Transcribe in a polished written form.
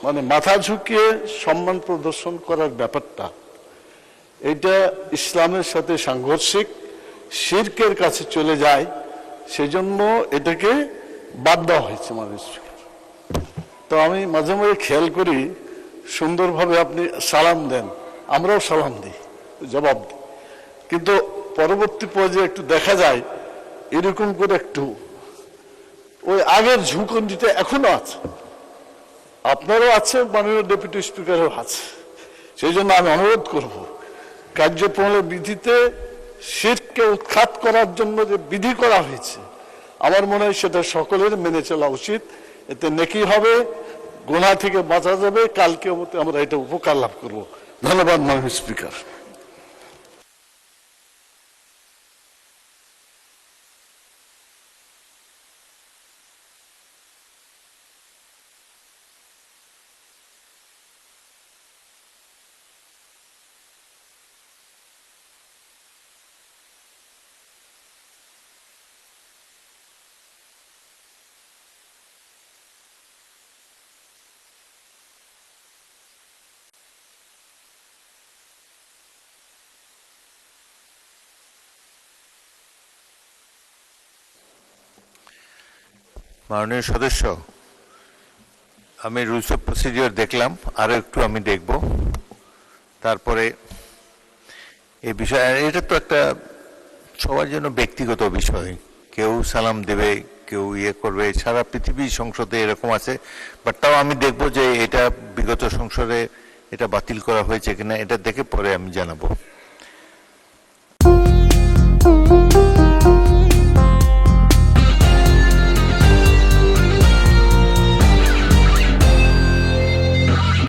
মানে মাথা ঝুঁকিয়ে সম্মান প্রদর্শন করার ব্যাপারটা, এটা ইসলামের সাথে সাংঘর্ষিক, শিরকের কাছে চলে যায়, সেজন্য এটাকে বাদ দেওয়া হয়েছে মানুষ। তো আমি মাঝে মাঝে খেয়াল করি, সুন্দরভাবে আপনি সালাম দেন, আমরাও সালাম দিই, জবাব দিই, কিন্তু পরবর্তী পর্যায়ে একটু দেখা যায় এরকম করে একটু ওই আগের ঝুঁকন্ডিটা এখনো আছে, আপনারও আছে, মাননীয় ডেপুটি স্পিকারও আছে। সেই জন্য আমি অনুরোধ করব, কার্যপ্রণালী বিধিতে শিরককে উৎখাত করার জন্য যে বিধি করা হয়েছে, আমার মনে হয় সেটা সকলের মেনে চলা উচিত। এতে নেকি হবে, গুনাহ থেকে বাঁচা যাবে, কালকে আমরা এটা উপকার লাভ করব। ধন্যবাদ মাননীয় স্পিকার। মাননীয় সদস্য, আমি রুলস অফ প্রসিডিওর দেখলাম, আরও একটু আমি দেখব, তারপরে এই বিষয়। এটা তো একটা সবার জন্য ব্যক্তিগত বিষয়, কেউ সালাম দেবে, কেউ ইয়ে করবে, সারা পৃথিবী সংসদে এরকম আছে। বাট তাও আমি দেখব যে এটা বিগত সংসদে এটা বাতিল করা হয়েছে কিনা, এটা দেখে পরে আমি জানাবো।